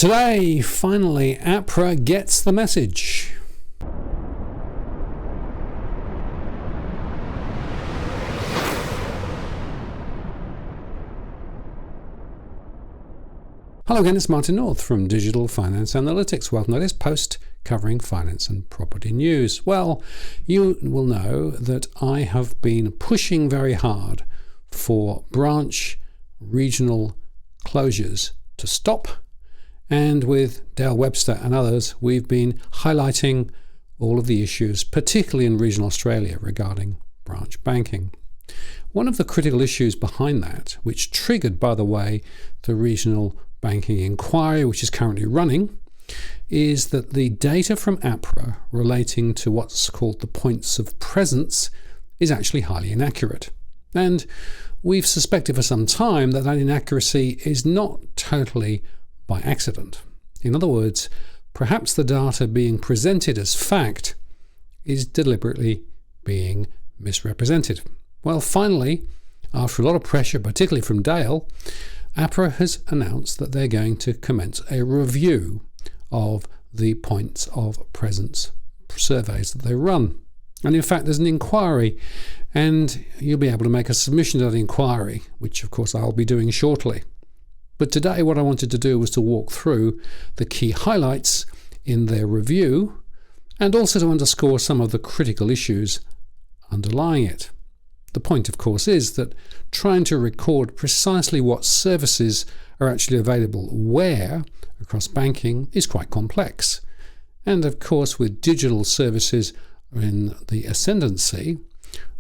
Today, finally, APRA gets the message. Hello again, it's Martin North from Digital Finance Analytics. Welcome to this post covering finance and property news. Well, you will know that I have been pushing very hard for branch regional closures to stop. And with Dale Webster and others, we've been highlighting all of the issues, particularly in regional Australia, regarding branch banking. One of the critical issues behind that, which triggered, by the way, the regional banking inquiry, which is currently running, is that the data from APRA relating to what's called the points of presence is actually highly inaccurate. And we've suspected for some time that that inaccuracy is not totally by accident. In other words, perhaps the data being presented as fact is deliberately being misrepresented. Well, finally, after a lot of pressure, particularly from Dale, APRA has announced that they're going to commence a review of the points of presence surveys that they run. And in fact, there's an inquiry, and you'll be able to make a submission to that inquiry, which of course I'll be doing shortly. But today what I wanted to do was to walk through the key highlights in their review and also to underscore some of the critical issues underlying it. The point, of course, is that trying to record precisely what services are actually available where across banking is quite complex. And of course, with digital services in the ascendancy,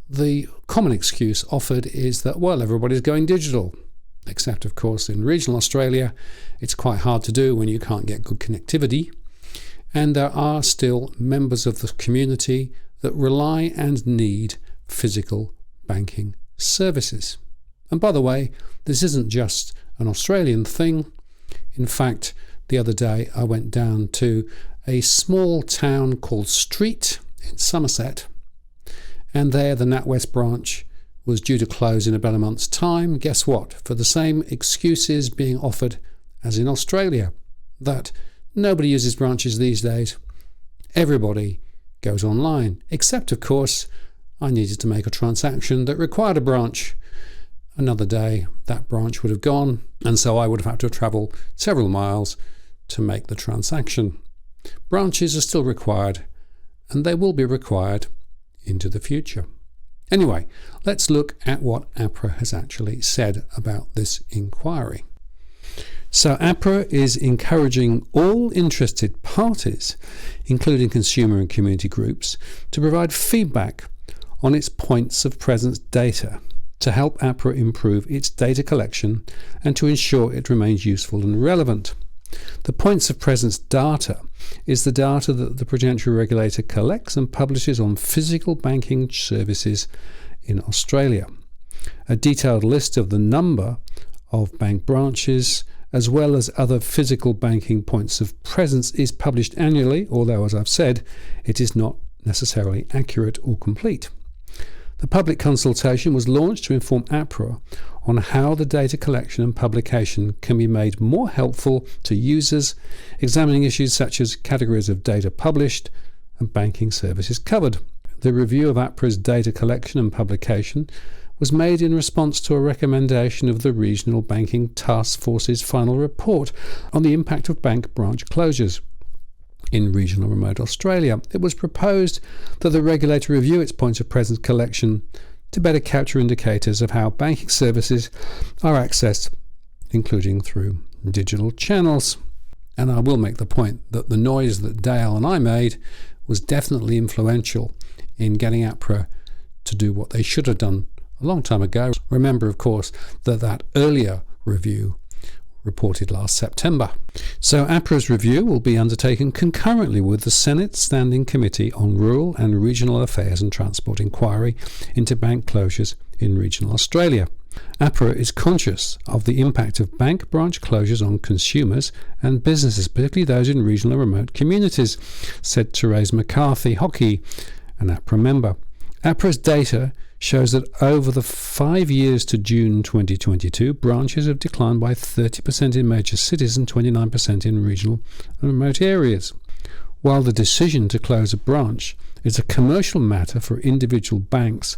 the common excuse offered is that, well, everybody's going digital. Except, of course, in regional Australia, it's quite hard to do when you can't get good connectivity. And there are still members of the community that rely and need physical banking services. And by the way, this isn't just an Australian thing. In fact, the other day I went down to a small town called Street in Somerset, and there the NatWest branch was due to close in about a month's time. Guess what? For the same excuses being offered as in Australia, that nobody uses branches these days. Everybody goes online, except of course I needed to make a transaction that required a branch. Another day that branch would have gone, and so I would have had to travel several miles to make the transaction. Branches are still required, and they will be required into the future. Anyway, let's look at what APRA has actually said about this inquiry. So APRA is encouraging all interested parties, including consumer and community groups, to provide feedback on its points of presence data to help APRA improve its data collection and to ensure it remains useful and relevant. The points of presence data is the data that the prudential regulator collects and publishes on physical banking services in Australia. A detailed list of the number of bank branches as well as other physical banking points of presence is published annually, although, as I've said, it is not necessarily accurate or complete. The public consultation was launched to inform APRA on how the data collection and publication can be made more helpful to users, examining issues such as categories of data published and banking services covered. The review of APRA's data collection and publication was made in response to a recommendation of the Regional Banking Task Force's final report on the impact of bank branch closures. In regional remote Australia, it was proposed that the regulator review its points of presence collection to better capture indicators of how banking services are accessed, including through digital channels. And I will make the point that the noise that Dale and I made was definitely influential in getting APRA to do what they should have done a long time ago. Remember, of course, that earlier review reported last September. So APRA's review will be undertaken concurrently with the Senate Standing Committee on Rural and Regional Affairs and Transport inquiry into bank closures in regional Australia. APRA is conscious of the impact of bank branch closures on consumers and businesses, particularly those in regional and remote communities, said Therese McCarthy Hockey, an APRA member. APRA's data shows that over the 5 years to June 2022, branches have declined by 30% in major cities and 29% in regional and remote areas. While the decision to close a branch is a commercial matter for individual banks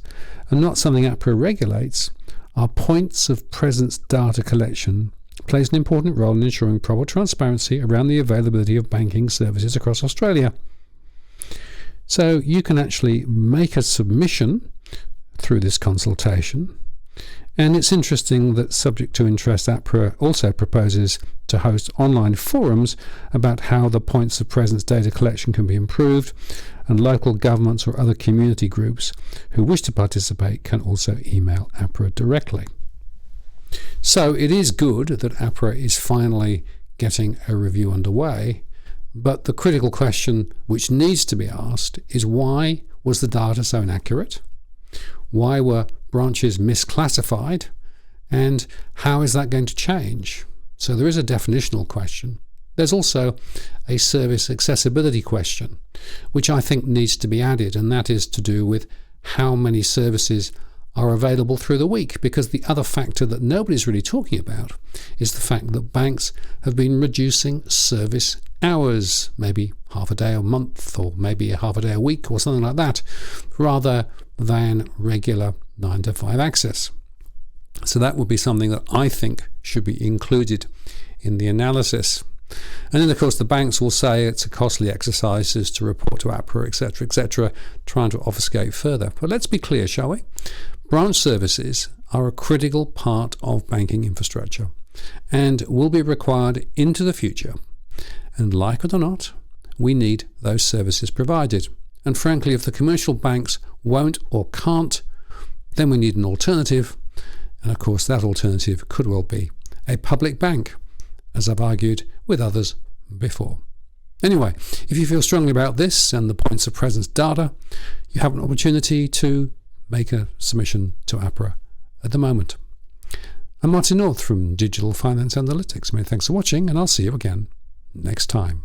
and not something APRA regulates, our points of presence data collection plays an important role in ensuring proper transparency around the availability of banking services across Australia. So you can actually make a submission through this consultation. And it's interesting that, subject to interest, APRA also proposes to host online forums about how the points of presence data collection can be improved, and local governments or other community groups who wish to participate can also email APRA directly. So it is good that APRA is finally getting a review underway, but the critical question which needs to be asked is, why was the data so inaccurate? Why were branches misclassified? And how is that going to change? So there is a definitional question. There's also a service accessibility question, which I think needs to be added, and that is to do with how many services are available through the week, because the other factor that nobody's really talking about is the fact that banks have been reducing service hours, maybe half a day a month, or maybe a half a day a week, or something like that, rather than regular 9 to 5 access. So that would be something that I think should be included in the analysis. And then, of course, the banks will say it's a costly exercise to report to APRA, etc., trying to obfuscate further. But let's be clear, shall we? Branch services are a critical part of banking infrastructure and will be required into the future. And like it or not, we need those services provided. And frankly, if the commercial banks won't or can't, then we need an alternative. And of course, that alternative could well be a public bank, as I've argued with others before. Anyway, if you feel strongly about this and the points of presence data, you have an opportunity to make a submission to APRA at the moment. I'm Martin North from Digital Finance Analytics. Many thanks for watching, and I'll see you again next time.